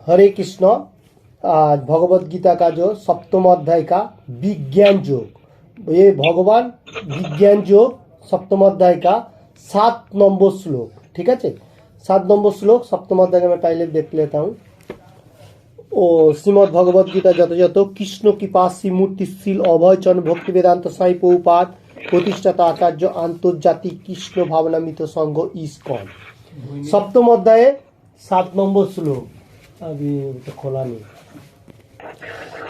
हरे कृष्ण। आज भगवत गीता का जो सप्तम अध्याय का विज्ञान योग, ये भगवान विज्ञान योग सप्तम अध्याय का 7 नंबर श्लोक। ठीक है, 7 नंबर श्लोक सप्तम अध्याय में पहले देख लेता हूँ। ओ श्रीमद् भगवत गीता যথাযথ কৃষ্ণ কৃপাসী মূর্তিশীল অভয়চরণ ভক্তি বেদান্ত সাই প্রভুপাদ প্রতিষ্ঠাতা আচার্য আন্তর্জাতিক কৃষ্ণ ভাবনামিত সংঘ ইসকন। সপ্তম অধ্যায়ে 7 নম্বর শ্লোক। अभी तो खोला नहीं।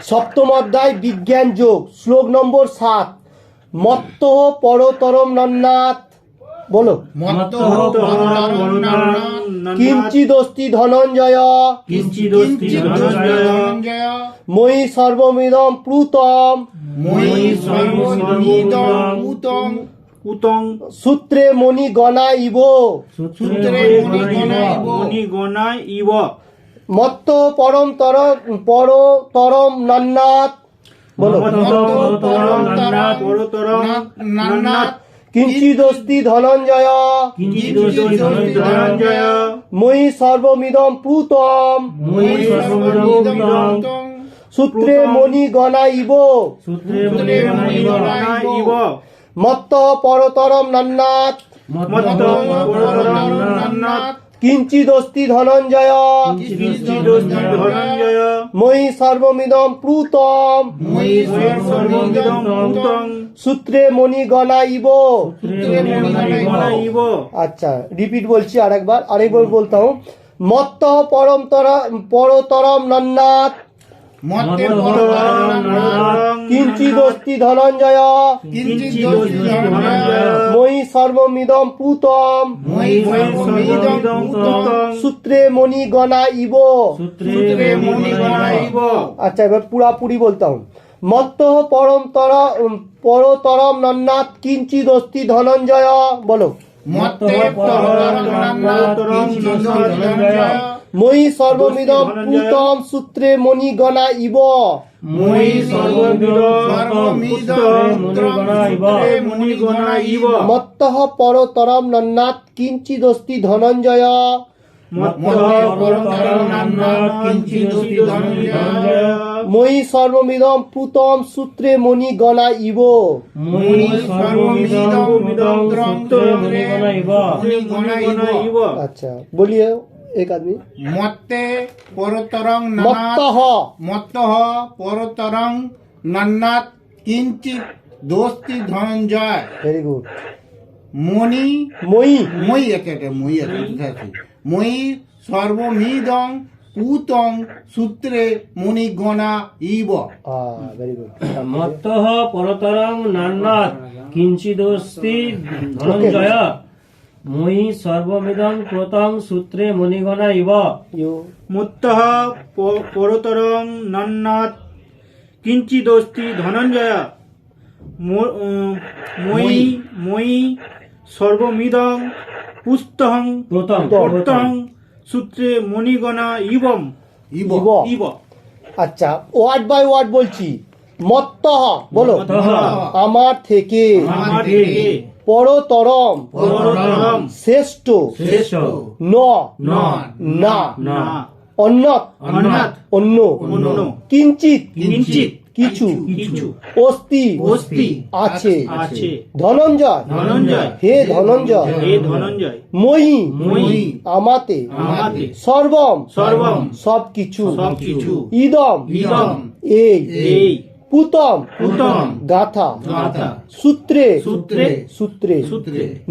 सप्तम अध्याय विज्ञान योग श्लोक नंबर 7। मत्तो परतरम नन्नाथ, बोलो। किंचिदस्ति धनंजय मयि सर्वमिदं प्लुतं सूत्रे मुनिगणा इव मत्तो परतरम नन्नाथ, बोलो। किंचिदस्ति धनंजय मयि सर्वमिदं प्लुतं सूत्रे मुनिगणा इव मत्तः परतरम नन्नाथ किंचिदस्ति धनंजय मयि सर्वमिदं प्लुतं सूत्रे मुनिगणा इव। अच्छा, रिपीट बोलছি আরেকবার बोलता हूँ। मत्तः परतरम नन्नाथ किंचिदस्ति धनंजय मयि सर्वमिदं प्लुतं सूत्रे मुनिगणा इव। अच्छा, এবার পুরাপুরি बोलता हूँ। मत्तः परतरम नन्नाथ किंचिदस्ति धनंजय, बोलो। मयि सर्वमिदं प्लुतं सूत्रे मुनिगणा इव। मत्तः परतरम नन्नाथ किंचिदस्ति धनंजय मयि सर्वमिदं प्लुतं सूत्रे मुनिगणा इव। अच्छा, बोलिए एक आदमी। मत्ते परतरं मत्तः परतरं नन्नाथ किंचित दोस्ति धनंजय। Very good. मयि सर्वमिदं प्लुतं सूत्रे मुनिगणा इव। Very good. मत्तः परतरं नन्नाथ किंचिदस्ति धनंजय मयि सर्वमिदं प्लुतं सूत्रे मुनिगणा इव। मत्तः परतरं नन्नाथ किंचिदस्ति धनंजय मयि सर्वमिदं प्लुतं सूत्रे मुनिगणा इव। अच्छा, ওয়ার্ড বাই ওয়ার্ড বলছি। মত্তহ, বলো। আমার থেকে। পরতরম শ্রেষ্ঠ। ন না অন্য কিঞ্চিত কিছু অস্তি আছে। ধনঞ্জয় হে ধনঞ্জয় ময়ি আমাতে সর্বম সবকিছু ইদম এই প্লুতম গাথা সূত্রে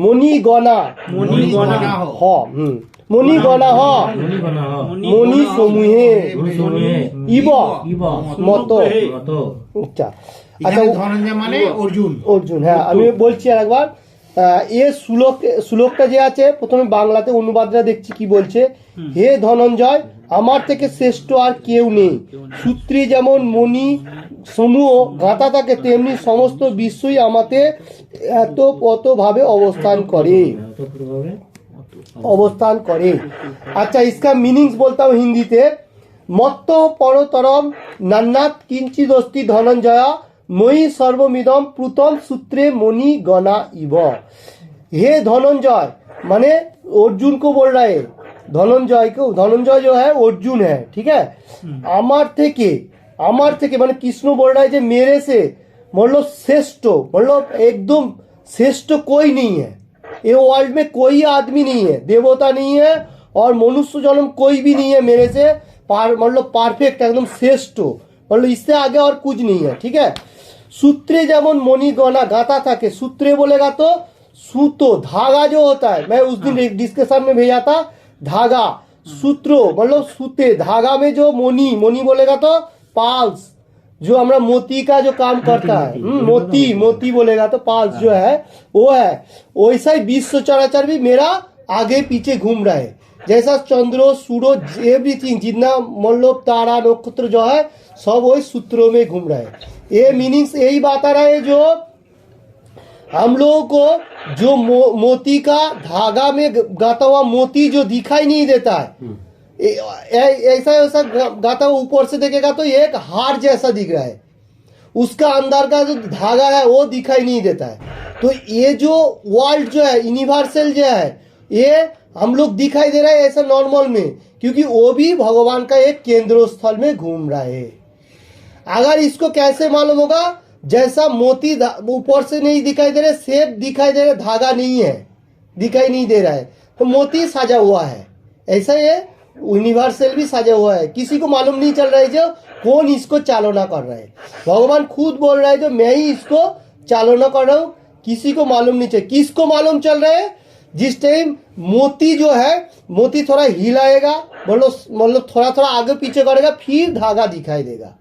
মুনিগণা হ মুনিগণা হ মুনি সমূহে ইব মত। আচ্ছা, ধনঞ্জয় মানে অর্জুন। হ্যাঁ, আমি বলছি আরেকবার। এ শ্লোকটা যে আছে, প্রথমে বাংলাতে অনুবাদটা দেখছি কি বলছে। হে ধনঞ্জয়, আমার থেকে শ্রেষ্ঠ আর কেউ নেই। সূত্রে যেমন মণি সমূহ গাঁথা থাকে, তেমনি সমস্ত বিশ্বই আমাতে এতভাবে অবস্থান করে। अच्छा, इसका मीनिंग्स बोलता हूँ हिंदी से। मत्तो परतरम नन्नाथ किंचिदस्ति धनंजय मयि सर्वमिदं प्लुतं सूत्रे मुनिगणा इव। हे धनंजय, माने अर्जुन को बोल रहा है, धनंजय जो है अर्जुन है, ठीक है। अमर थे माने कृष्ण बोल रहा है जो मेरे से मतलब श्रेष्ठ, मतलब एकदम श्रेष्ठ कोई नहीं है ये वर्ल्ड में, कोई आदमी नहीं है, देवता नहीं है और मनुष्य जन्म कोई भी नहीं है मेरे से मतलब परफेक्ट एकदम श्रेष्ठ, मतलब इससे आगे और कुछ नहीं है, ठीक है। सूत्रे जेमन मणिगणा गाता থাকে, सूत्रे बोलेगा तो सूतो धागा जो होता है, मैं उस दिन डिस्कशन में भेजा था धागा, सूत्रो मतलब सूते, धागा में जो मणि बोलेगा तो पाल्स, जो हमारा मोती का जो काम करता है, मोती बोलेगा तो पाल्स जो है वो है। वैसा ही विश्व चराचर भी मेरा आगे पीछे घूम रहा है, जैसा चंद्र सूरज एवरीथिंग जितना मतलब तारा नक्षत्र जो है सब वही सूत्रों में घूम रहा है। ये मीनिंग्स यही बता रहा है जो हम लोगों को जो मोती का धागा में गाता हुआ मोती जो दिखाई नहीं देता है, ऐसा ऐसा गाता हुआ ऊपर से देखेगा तो एक हार जैसा दिख रहा है, उसका अंदर का जो धागा है वो दिखाई नहीं देता है। तो ये जो वर्ल्ड जो है यूनिवर्सल जो है ये हम लोग दिखाई दे रहा है ऐसा नॉर्मल में, क्योंकि वो भी भगवान का एक केंद्र स्थल में घूम रहा है। अगर इसको कैसे मालूम होगा, जैसा मोती ऊपर से नहीं दिखाई दे रहे, सेब दिखाई दे रहे, धागा नहीं है, दिखाई नहीं दे रहा है, तो मोती साजा हुआ है, ऐसा ये यूनिवर्सल भी साजा हुआ है, किसी को मालूम नहीं चल रहा है जो कौन इसको चालना कर रहा है। भगवान खुद बोल रहा है जो मैं ही इसको चालना कर रहा हूँ, किसी को मालूम नहीं चल। किसको मालूम चल रहा है, जिस टाइम मोती जो है मोती थोड़ा हिलाएगा, मतलब थोड़ा थोड़ा आगे पीछे करेगा, फिर धागा दिखाई देगा।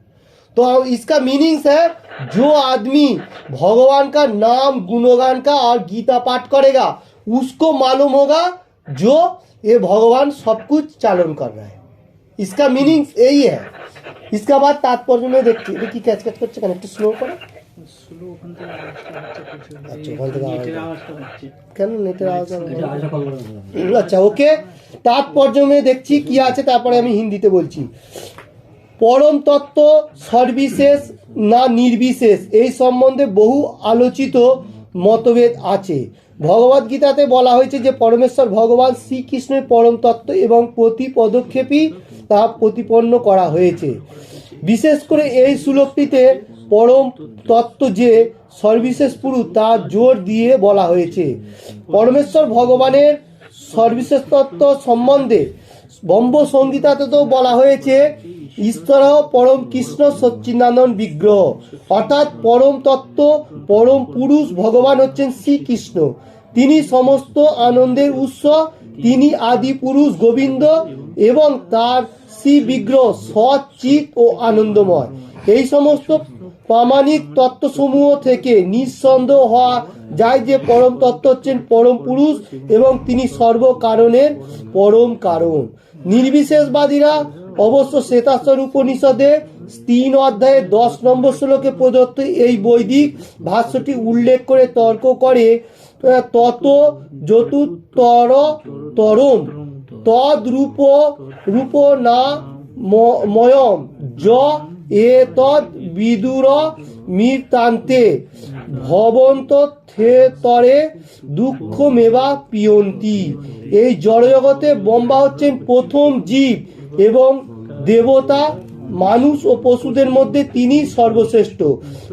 तो इसका मीनिंग्स है जो आदमी भगवान का नाम गुणगान का और गीता पाठ करेगा उसको मालूम होगा जो ये भगवान सब कुछ चालन कर रहा है, इसका मीनिंग्स यही है। इसका बाद तात्पर्य में देखिए कैच करছে কেন, একটু স্লো করো, কেন নেটের আওয়াজ, আচ্ছা ওকে। তাৎপর্য में দেখছি কি আছে, তারপরে আমি হিন্দিতে বলছি। পরম তত্ত্ব সর্ববিশেষ না নির্বিশেষ এই সম্বন্ধে বহু আলোচিত মতভেদ আছে। ভগবদ গীতাতে বলা হয়েছে যে পরমেশ্বর ভগবান শ্রীকৃষ্ণের পরম তত্ত্ব এবং প্রতি পদক্ষেপই তা প্রতিপন্ন করা হয়েছে। বিশেষ করে এই শ্লোকটিতে পরম তত্ত্ব যে সর্ববিশেষ পুরুষ তা জোর দিয়ে বলা হয়েছে। পরমেশ্বর ভগবানের সর্ববিশেষ তত্ত্ব সম্বন্ধে ব্রহ্ম সংহিতাতে তো বলা হয়েছে ঈশ্বর পরম কৃষ্ণ সচ্চিদানন্দ বিগ্রহ, অর্থাৎ পরম তত্ত্ব পরম পুরুষ ভগবান হচ্ছেন শ্রীকৃষ্ণ, তিনি সমস্ত আনন্দের উৎস, তিনি আদি পুরুষ গোবিন্দ এবং তার শ্রী বিগ্রহ সচ্চিত ও আনন্দময়। এই সমস্ত প্রামাণিক তত্ত্বসমূহ থেকে নিঃসন্দেহ হওয়া যায় যে পরম তত্ত্ব হচ্ছেন পরম পুরুষ এবং তিনি সর্বকারণের পরম কারণ। নির্বিশেষবাদীরা অবশ্য শ্বেতাশ্বর উপনিষদে 3 অধ্যায়ে 10 নম্বর শ্লোকে প্রদত্ত এই বৈদিক ভাষ্যটি উল্লেখ করে তর্ক করে তত চতুর্তর তরম তদ্রূপ রূপ না ময়ম য এতদ বিদুর মৃতান্তে ভবন্ত থেতরে দুঃখ মেবা পিয়ন্তি। এই জড়জগতে ব্রহ্মা হচ্ছেন প্রথম জীব এবং দেবতা, মানুষ ও পশুদের মধ্যে তিনি সর্বশ্রেষ্ঠ,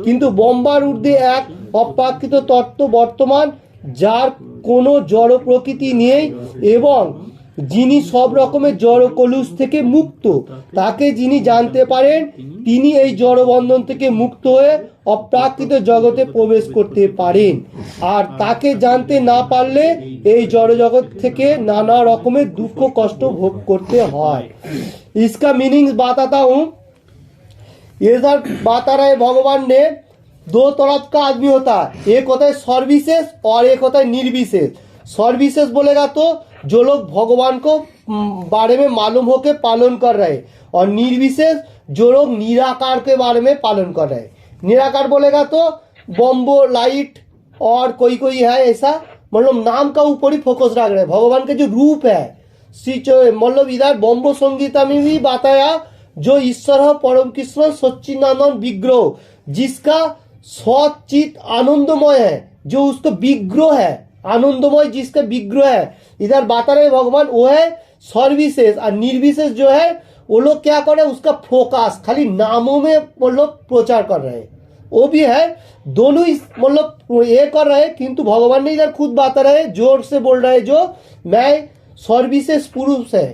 কিন্তু ব্রহ্মার ঊর্ধ্বে এক অপ্রাকৃত তত্ত্ব বর্তমান যার কোনো জড় প্রকৃতি নেই এবং যিনি সব রকমের জড় কলুষ থেকে মুক্ত, তাকে যিনি জানতে পারেন তিনি এই জড় বন্ধন থেকে মুক্ত হয়ে অপ্রাকৃত জগতে প্রবেশ করতে পারেন, আর তাকে জানতে না পারলে এই জড় জগৎ থেকে নানা রকমের দুঃখ কষ্ট ভোগ করতে হয়। इसका मीनिंग बताता हूँ। ये सर बता रहे भगवान ने 2 तरह का आदमी होता है, एक होता है सर्वविशेष और एक होता है निर्विशेष। सर्वविशेष बोलेगा तो जो लोग भगवान को बारे में मालूम होके पालन कर रहे हैं, और निर्विशेष जो लोग निराकार के बारे में पालन कर रहे हैं। निराकार बोलेगा तो बम्बो लाइट और कोई कोई है ऐसा, मतलब नाम का ऊपर ही फोकस रख रहे हैं। भगवान का जो रूप है मतलब इधर ब्रह्म संगीता में भी बताया जो ईश्वर परम कृष्ण सच्चिदानंद विग्रह, जिसका सचित आनंदमय है, जो उसका विग्रह है आनंदमय, जिसका विग्रह है इधर बता रहे भगवान वो है सर्विसेज और निर्विशेष जो है वो लोग क्या कर रहे हैं, उसका फोकस खाली नामों में वो लोग प्रचार कर रहे हैं। वो भी है, दोनों ही मतलब ये कर रहे हैं, किंतु भगवान ने इधर खुद बता रहे हैं, जोर से बोल रहे हैं जो मैं सर्विसेज पुरुष है।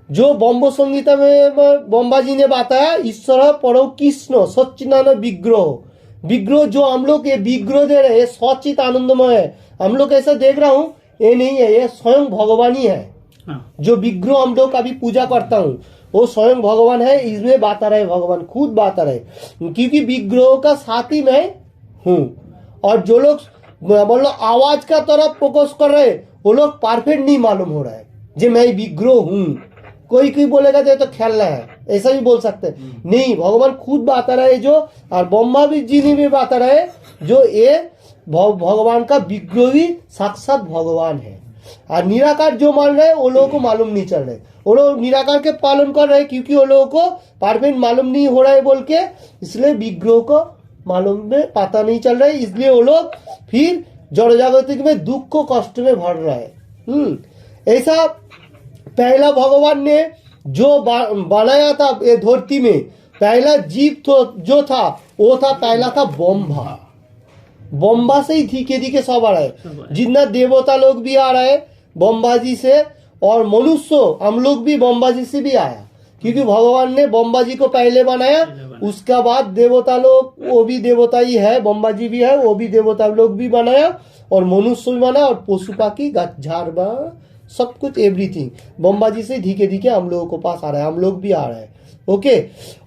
जो बम्बो संगीता में बम्बा जी ने बताया, ईश्वर परो कृष्ण सच्चिदानंद विग्रह। विग्रह जो हम लोग ये विग्रह दे रहे हैं सचित आनंदमय है। हम लोग ऐसा देख रहा हूँ, ये नहीं है, ये स्वयं भगवान ही है। हाँ। जो विग्रह हम लोग अभी पूजा करता हूँ वो स्वयं भगवान है। इसमें बता रहे भगवान खुद बता रहे, क्योंकि विग्रहों का साथी मैं हूँ। और जो लोग मतलब आवाज का तरफ फोकस कर रहे वो लोग परफेक्ट नहीं मालूम हो रहा है जो मैं विग्रह हूँ। कोई कोई बोलेगा ये तो खेलना है, ऐसा भी बोल सकते हैं। नहीं, भगवान खुद बता रहे जो, और ब्रह्मा भी जी ने भी बता रहे जो ये भगवान का विग्रह भी साक्षात भगवान है। और निराकार जो मान रहे वो लोगों को मालूम नहीं चल रहे, वो लोग निराकार के पालन कर रहे हैं क्योंकि वो लोगों को परफेक्ट मालूम नहीं हो रहा है बोल के, इसलिए विग्रह को मालूम में पता नहीं चल रहा है, इसलिए वो लोग फिर जड़ जागतिक में दुख को कष्ट में भर रहे हैं। ऐसा पहला भगवान ने जो बनाया था ये धरती में, पहला जीव तो जो था वो था, पहला था बम्बा। बम्बा से ही धीरे धीरे सब आ रहा है। जितना देवता लोग भी आ रहे हैं बम्बा जी से, और मनुष्य हम लोग भी बम्बा जी से भी आया, क्योंकि भगवान ने बम्बा जी को पहले बनाया, उसका बाद देवता लोग, वो भी देवता ही है, बम्बा जी भी है, वो भी देवता लोग भी बनाया, और मनुष्य भी बनाया, और पशु पाखी झाड़ सब कुछ एवरीथिंग बम्बा जी से धीरे धीरे हम लोगों को पास आ रहा है, हम लोग भी आ रहे हैं। ओके,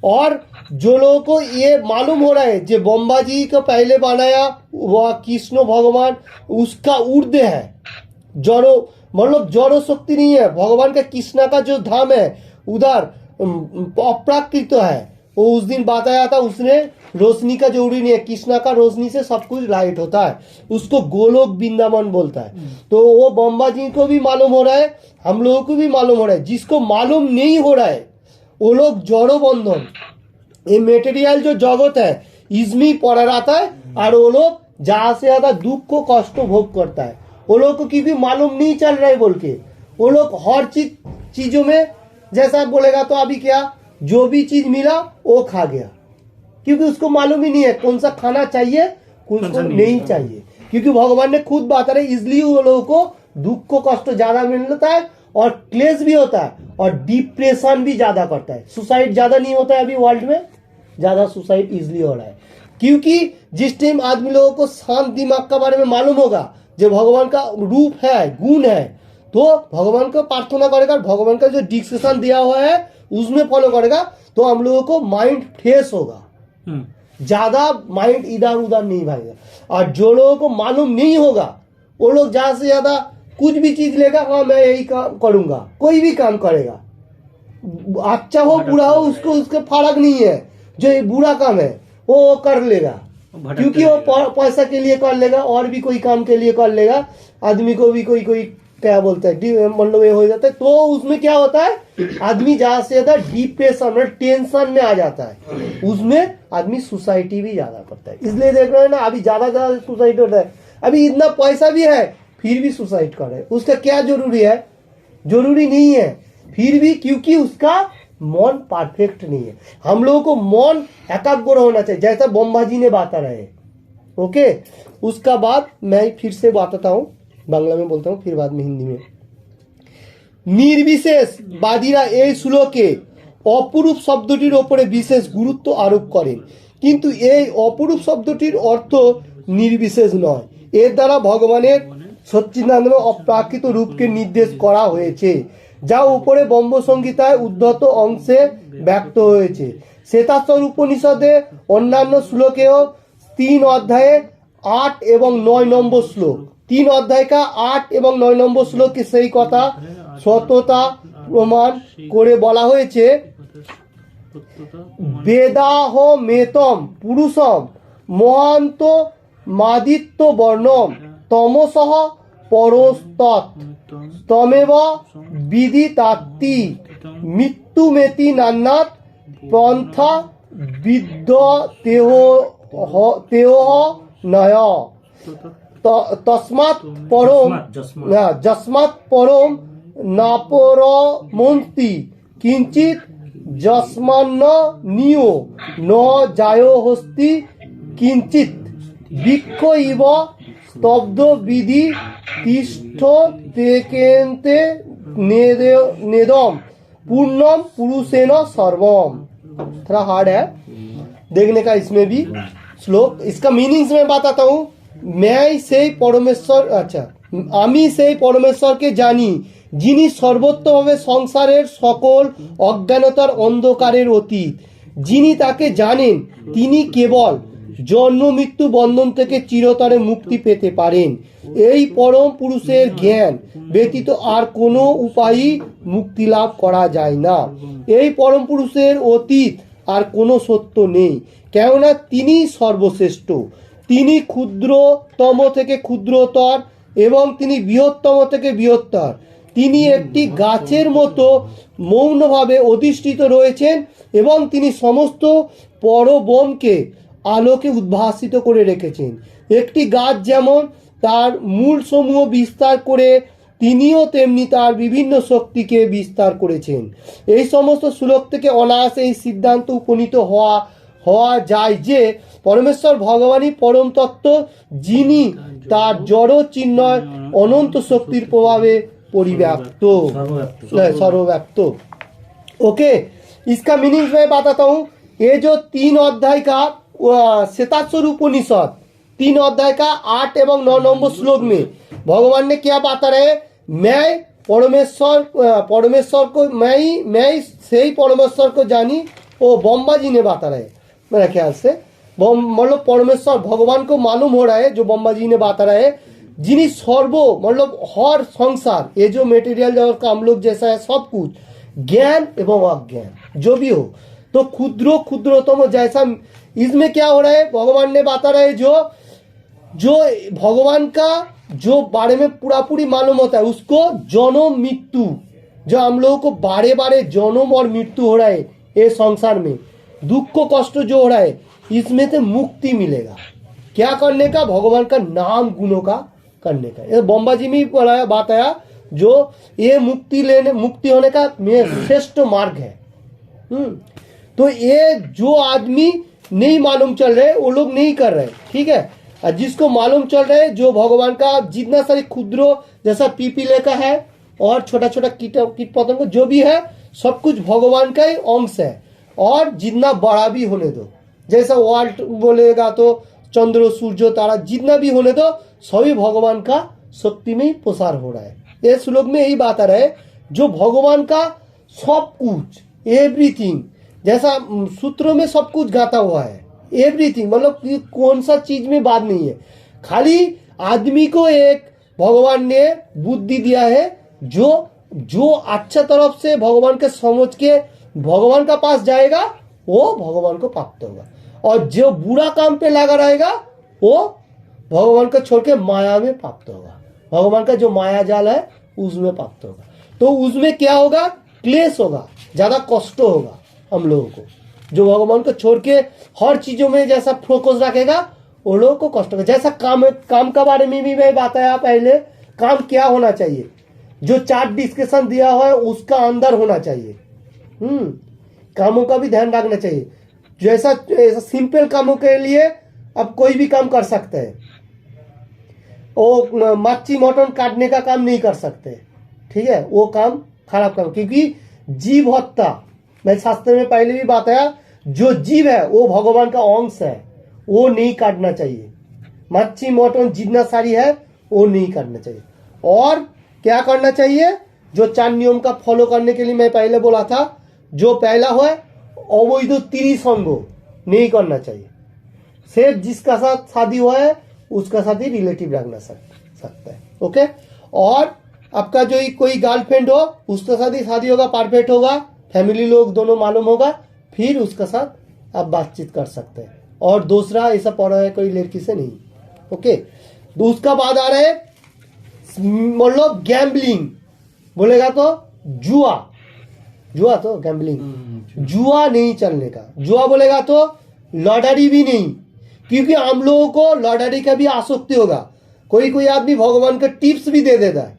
और जो लोगों को ये मालूम हो रहा है जो बम्बा जी को पहले बनाया वह कृष्ण भगवान, उसका ऊर्ध्व है, जड़ो मतलब जड़ो शक्ति नहीं है। भगवान का कृष्णा का जो धाम है उधर अप्राकृत है। वो उस दिन बताया था, उसने रोशनी का जरूरी नहीं है, कृष्णा का रोशनी से सब कुछ लाइट होता है, उसको गोलोक वृंदावन बोलता है। तो वो बम्बा जी को भी मालूम हो रहा है, हम लोगों को भी मालूम हो रहा है। जिसको मालूम नहीं हो रहा है वो लोग जड़ो बंधन, ये मेटेरियल जो जगत है इसमें पड़ा रहता है, और वो लोग ज्यादा से ज्यादा दुख को कष्ट भोग करता है। वो लोग को क्योंकि मालूम नहीं चल रहा है बोल के, वो लोग हर चीजों में जैसा बोलेगा तो अभी क्या, जो भी चीज मिला वो खा गया, क्योंकि उसको मालूम ही नहीं है कौन सा खाना चाहिए कौन सा नहीं चाहिए। क्योंकि भगवान ने खुद बता रहे, इसलिए वो लोगों को दुख को कष्ट ज्यादा मिलता है, और क्लेश भी होता है, और डिप्रेशन भी ज्यादा करता है। सुसाइड ज्यादा नहीं होता है अभी वर्ल्ड में, ज्यादा सुसाइड इजिली हो रहा है। क्योंकि जिस टाइम आदमी लोगों को शांत दिमाग का बारे में मालूम होगा, जो भगवान का रूप है, गुण है, तो भगवान को प्रार्थना करेगा, भगवान का जो डिस्कशन दिया हुआ है उसमें फॉलो करेगा, तो हम लोगों को माइंड फ्रेश होगा, ज्यादा माइंड इधर उधर नहीं भागेगा। और जो लोगों को मालूम नहीं होगा वो लोग ज्यादा से ज्यादा कुछ भी चीज लेगा, हाँ मैं यही काम करूंगा, कोई भी काम करेगा, अच्छा हो बुरा हो उसको उसके फर्क नहीं है। जो ये बुरा काम है वो कर लेगा, क्योंकि वो पैसा के लिए कर लेगा, और भी कोई काम के लिए कर लेगा। आदमी को भी कोई क्या बोलता है, मतलब ये हो जाता है, तो उसमें क्या होता है, आदमी ज्यादा से ज्यादा डिप्रेशन में टेंशन में आ जाता है, उसमें आदमी सुसाइटी भी ज्यादा करता है। इसलिए देख रहे हैं ना, अभी ज्यादा सुसाइड होता है। अभी इतना पैसा भी है फिर भी सुसाइड कर रहे हैं, उसका क्या जरूरी है, जरूरी नहीं है फिर भी, क्योंकि उसका मन परफेक्ट नहीं है। हम लोगों को मन एकाग्र होना चाहिए, जैसा बम्बा जी ने बता रहे। ओके, उसका बाद मैं फिर से बताता हूँ, बांग्ला में बोलता हूँ, फिर बाद में हिंदी में। निर्विशेष বাদীরা এই শ্লোকে অপরূপ শব্দটির ওপরে বিশেষ গুরুত্ব আরোপ করেন, কিন্তু এই অপরূপ শব্দটির অর্থ নির্বিশেষ নয়। এর দ্বারা ভগবানের সচ্চিদানন্দ অপ্রাকৃত রূপকে নির্দেশ করা হয়েছে, যা উপরে বম্ব সংহিতায় উদ্ধত অংশে ব্যক্ত হয়েছে। শ্বেতাশ্বর উপনিষদে অন্যান্য শ্লোকেও 3 অধ্যায়ে 8 এবং 9 নম্বর শ্লোক, 3 अध्याय का 8 এবং 9 নম্বর শ্লোকে সেই কথা সত্যতা প্রমাণ করে বলা হয়েছে। বেদাহ মেতম পুরুষম মহান্ত মাদিত্য বর্ণম তমসহ পরস্তৎ তমেব বিদিতাত্তি মৃত্যুমেতি নান্নাত পন্থা বিদ্য তেহ নয় তস্মাৎ পরম জস্মাৎ পরম नापरमन्ति किंचित जस्मान्न नियो न जायो हस्ति किंचित वृक्ष इव स्तब्ध विधि तिष्ठ तेकेन्ते नेदम पूर्णम पुरुषेण सर्वम। थोड़ा हार्ड है देखने का इसमें भी श्लोक। इसका मीनिंग्स मैं बताता हूँ। मैं से परमेश्वर, अच्छा आमी से परमेश्वर के जानी যিনি সর্বত্রভাবে সংসারের সকল অজ্ঞানতার অন্ধকারের অতীত, যিনি তাকে জানেন তিনি কেবল জন্ম মৃত্যু বন্ধন থেকে চিরতরে মুক্তি পেতে পারেন। এই পরম পুরুষের জ্ঞান ব্যতীত আর কোনো উপায়ই মুক্তি লাভ করা যায় না। এই পরম পুরুষের অতীত আর কোনো সত্য নেই, কেননা তিনি সর্বশ্রেষ্ঠ। তিনি ক্ষুদ্রতম থেকে ক্ষুদ্রতর এবং তিনি বৃহত্তম থেকে বৃহত্তর। তিনি একটি গাছের মতো মৌনভাবে অধিষ্ঠিত রয়েছেন এবং তিনি সমস্ত পরবনকে আলোকে উদ্ভাসিত করে রেখেছেন। একটি গাছ যেমন তার মূল সমূহ বিস্তার করে, তিনিও তেমনি তার বিভিন্ন শক্তিকে বিস্তার করেছেন। এই সমস্ত শ্লোক থেকে অনায়াসে এই সিদ্ধান্ত উপনীত হওয়া যায় যে পরমেশ্বর ভগবানই পরম তত্ত্ব, যিনি তার জড় চিন্ময় অনন্ত শক্তির প্রভাবে परिव्याप्त सर्वव्याप्त। ओके, इसका मीनिंग मैं बताता हूँ। ये जो 3 अध्याय का श्वेताश्वर उपनिषद 3 अध्याय का 8 एवं 9 नंबर श्लोक में भगवान ने क्या बता रहे, मैं परमेश्वर को मैं ही से ही परमेश्वर को जानी, वो ब्रह्मा जी ने बता रहे मेरे ख्याल से। मतलब परमेश्वर भगवान को मालूम हो रहा है जो ब्रह्मा जी ने बता रहे, जिन्हीं सर्व मतलब हर संसार, ये जो मेटेरियल जगत का हम लोग जैसा है सब कुछ ज्ञान एवं अज्ञान जो भी हो, तो क्षुद्रतम जैसा इसमें क्या हो रहा है भगवान ने बता रहे, जो भगवान का जो बारे में पूरी मालूम होता है उसको जन्म मृत्यु, जो हम लोगों को बारे बारे जन्म और मृत्यु हो रहा है ये संसार में, दुख को कष्ट जो हो रहा है, इसमें से मुक्ति मिलेगा। क्या करने का, भगवान का नाम गुणों का करने का। ये बम्बा जी में बताया जो ये मुक्ति होने का श्रेष्ठ मार्ग है। तो ये जो आदमी नहीं मालूम चल रहे वो लोग नहीं कर रहे, ठीक है। और जिसको मालूम चल रहा है जो भगवान का जितना सारी क्षुद्र जैसा पीपीले का है और छोटा छोटा कीट पतंग जो भी है सब कुछ भगवान का ही अंश है। और जितना बड़ा भी होने दो, जैसा वर्ल्ड बोलेगा तो चंद्र सूर्य तारा जितना भी होने दो सभी भगवान का शक्ति में ही प्रसार हो रहा है। ये श्लोक में यही बात आ रहा है, जो भगवान का सब कुछ एवरीथिंग, जैसा सूत्रों में सब कुछ गाता हुआ है, एवरीथिंग मतलब कौन सा चीज में बात नहीं है। खाली आदमी को एक भगवान ने बुद्धि दिया है, जो अच्छा तरफ से भगवान के समझ के भगवान का पास जाएगा वो भगवान को प्राप्त होगा, और जो बुरा काम पे लगा रहेगा वो भगवान को छोड़ के माया में प्राप्त होगा। भगवान का जो माया जाल है उसमें प्राप्त होगा। तो उसमें क्या होगा, क्लेश होगा, ज्यादा कष्ट होगा हम लोगों को। जो भगवान को छोड़ के हर चीजों में जैसा फोकस रखेगा वो लोगों को कष्ट होगा। जैसा काम का बारे में भी मैं बताया पहले, काम क्या होना चाहिए, जो चार्ट डिस्कशन दिया हुआ है उसका अंदर होना चाहिए। कामों का भी ध्यान रखना चाहिए। जैसा सिंपल कामों के लिए अब कोई भी काम कर सकते हैं, वो मच्छी मटन काटने का काम नहीं कर सकते, ठीक है, वो काम खराब काम, क्योंकि जीव हत्या मैं शास्त्र में पहले भी बताया, जो जीव है वो भगवान का अंश है, वो नहीं काटना चाहिए। मच्छी मटन जितना सारी है वो नहीं काटना चाहिए। और क्या करना चाहिए, जो 4 नियम का फॉलो करने के लिए मैं पहले बोला था, जो पहला है अवैध त्रिसंग नहीं करना चाहिए। सिर्फ जिसका साथ शादी हुआ है उसका साथ ही रिलेटिव रखना सकता है, ओके। और आपका जो कोई गर्लफ्रेंड हो उसके साथ ही शादी होगा, परफेक्ट होगा, फैमिली लोग दोनों मालूम होगा, फिर उसके साथ आप बातचीत कर सकते हैं। और दूसरा ऐसा पढ़ा है कोई लड़की से नहीं, ओके। तो उसका बाद आ रहा है मतलब गैम्बलिंग, बोलेगा तो जुआ तो गैम्बलिंग, जुआ नहीं चलने का। जुआ बोलेगा तो लॉटरी भी नहीं, क्योंकि हम लोगों को लॉटरी का भी आसक्ति होगा। कोई आदमी भगवान का टिप्स भी दे देता है,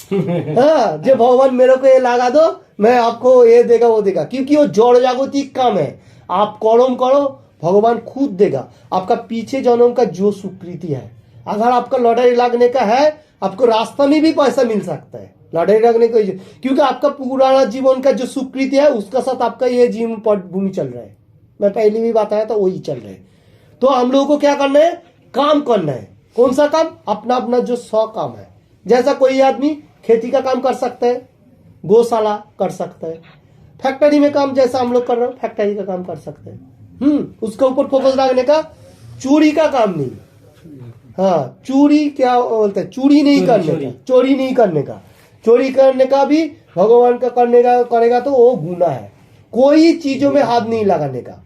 हाँ, जो भगवान मेरे को ये लगा दो, मैं आपको ये देगा वो देगा, क्योंकि वो जड़ जागतिक काम है। आप कर्म करो, भगवान खुद देगा। आपका पीछे जन्म का जो स्वीकृति है, अगर आपका लॉटरी लगने का है, आपको रास्ता में भी पैसा मिल सकता है लॉटरी लगने को, क्योंकि आपका पुराना जीवन का जो स्वीकृति है उसका साथ आपका ये जीवन पटभूमि चल रहा है। मैं पहले भी बताया था, वही चल रहा है। तो हम लोगों को क्या करना है? काम करना है। कौन सा काम? अपना अपना जो 100 काम है। जैसा कोई आदमी खेती का काम कर सकता है, गौशाला कर सकता है, फैक्ट्री में काम जैसा हम लोग कर रहे हैं फैक्ट्री का काम कर सकते हैं। उसके ऊपर फोकस रखने का। चोरी का काम नहीं। हाँ, चोरी क्या बोलते हैं, चोरी नहीं करने का, चोरी नहीं करने का। चोरी करने का भी भगवान का करने का करेगा तो वो गुनाह है। कोई चीजों में हाथ नहीं लगाने का।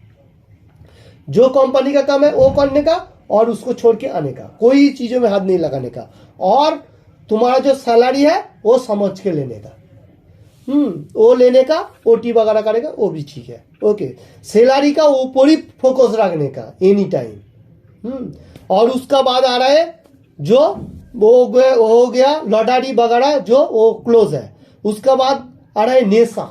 जो कंपनी का काम है वो करने का और उसको छोड़ के आने का, कोई चीजों में हाथ नहीं लगाने का। और तुम्हारा जो सैलरी है वो समझ के लेने का। वो लेने का, ओटी वगैरह करेगा वो भी ठीक है, ओके। सैलरी का ऊपर ही फोकस रखने का एनी टाइम। और उसका बाद आ रहा है जो वो हो गया लॉटरी वगैरह जो वो क्लोज है। उसका बाद आ रहा है नेशा।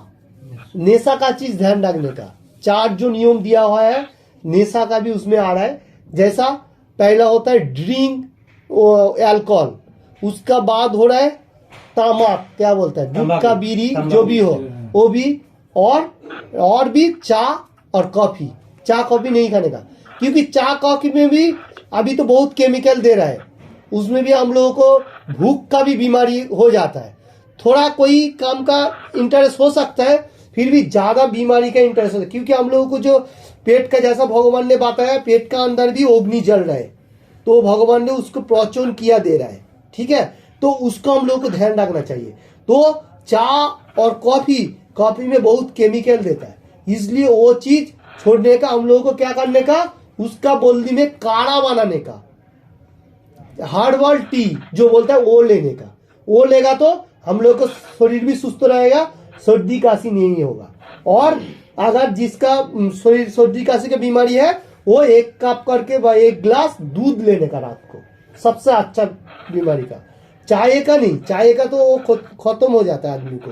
नेशा का चीज ध्यान रखने का। 4 जो नियम दिया हुआ है नेशा का भी उसमें आ रहा है। जैसा पहला होता है ड्रिंक, अल्कोहल। उसका बाद हो रहा है तमाक, क्या बोलता है, गुटखा, बीड़ी, जो भी हो वो भी। और भी चाय और कॉफी। चाय कॉफी नहीं खाने का, क्योंकि चाय कॉफी में भी अभी तो बहुत केमिकल दे रहा है। उसमें भी हम लोगों को भूख का भी बीमारी हो जाता है। थोड़ा कोई काम का इंटरेस्ट हो सकता है, फिर भी ज्यादा बीमारी का इंटरेस्ट होता है, क्योंकि हम लोगों को जो पेट का, जैसा भगवान ने बताया, पेट का अंदर भी अग्नि जल रहा है, तो भगवान ने उसको प्रचुन किया दे रहा है, ठीक है। तो उसको हम लोगों को ध्यान रखना चाहिए। तो चाय और कॉफी में बहुत केमिकल देता है, इसलिए वो चीज छोड़ने का। हम लोगों को क्या करने का? उसका बोलने में काढ़ा बनाने का, हर्बल टी जो बोलता है वो लेने का। वो लेगा तो हम लोग को शरीर भी सुस्त रहेगा, सर्दी काशी नहीं होगा। और अगर जिसका शरीर सर्दी काशी की बीमारी है, वो 1 कप करके 1 गिलास दूध लेने का रात को, सबसे अच्छा बीमारी का। चाय का नहीं, चाय का तो वो खत्म हो जाता है आदमी को,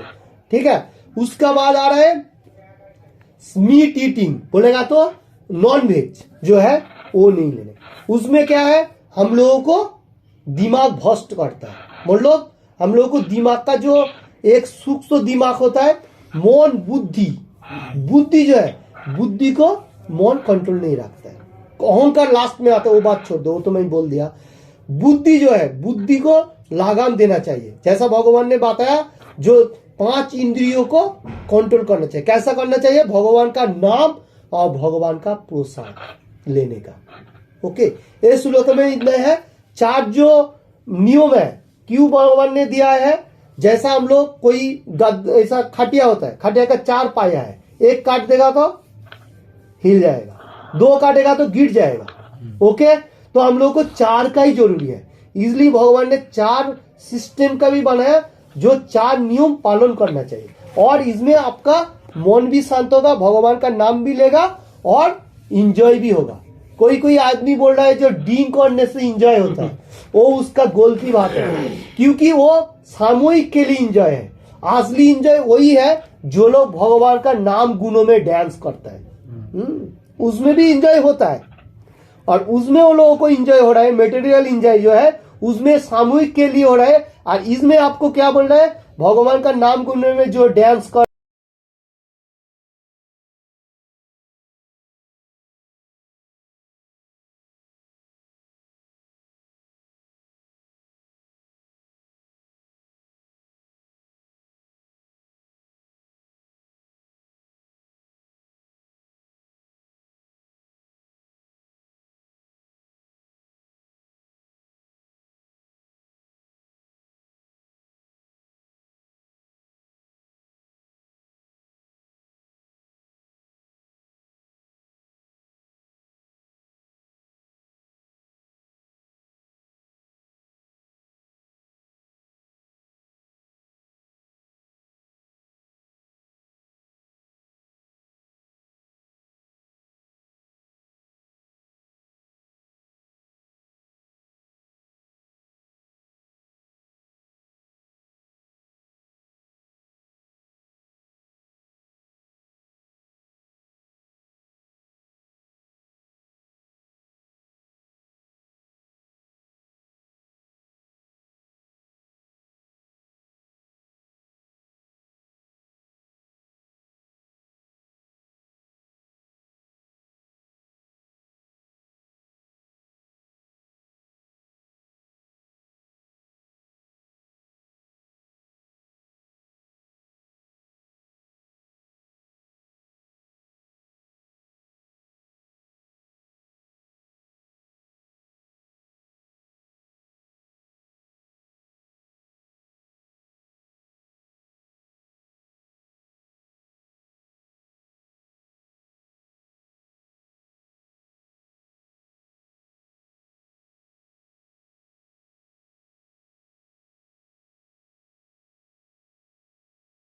ठीक है। उसका बाद आ रहा है मीट ईटिंग, बोलेगा तो नॉन वेज जो है वो नहीं लेने। उसमें क्या है, हम लोगों को दिमाग भ्रष्ट करता है। मतलब हम लोगों को दिमाग का जो एक सूक्ष्म दिमाग होता है, मन, बुद्धि जो है, बुद्धि को मन कंट्रोल नहीं रखता है। अहंकार लास्ट में आता है, वो बात छोड़ दो, वो तो मैं बोल दिया। बुद्धि जो है, बुद्धि को लगाम देना चाहिए। जैसा भगवान ने बताया, जो 5 इंद्रियों को कंट्रोल करना चाहिए। कैसा करना चाहिए? भगवान का नाम और भगवान का प्रसाद लेने का, ओके। इस श्लोक में इतना है। 4 जो नियम है क्यों भगवान ने दिया है, जैसा हम लोग कोई ऐसा खटिया होता है, खटिया का 4 पाया है, 1 काट देगा तो हिल जाएगा, 2 काटेगा तो गिर जाएगा, ओके। तो हम लोग को 4 का ही जरूरी है, इसलिए भगवान ने 4 सिस्टम का भी बनाया, जो 4 नियम पालन करना चाहिए। और इसमें आपका मन भी शांत होगा, भगवान का नाम भी लेगा और इंजॉय भी होगा। कोई आदमी बोल रहा है जो ड्रिंक करने से इंजॉय होता है, वो उसका गलती बात है, क्योंकि वो सामूहिक के लिए इंजॉय है। असली इंजॉय वही है जो लोग भगवान का नाम गुणों में डांस करता है, उसमें भी इंजॉय होता है। और उसमें वो लोगों को इंजॉय हो रहा है, मेटेरियल इंजॉय जो है उसमें सामूहिक के लिए हो रहा है। और इसमें आपको क्या बोल रहा है, भगवान का नाम गुणों में जो डांस कर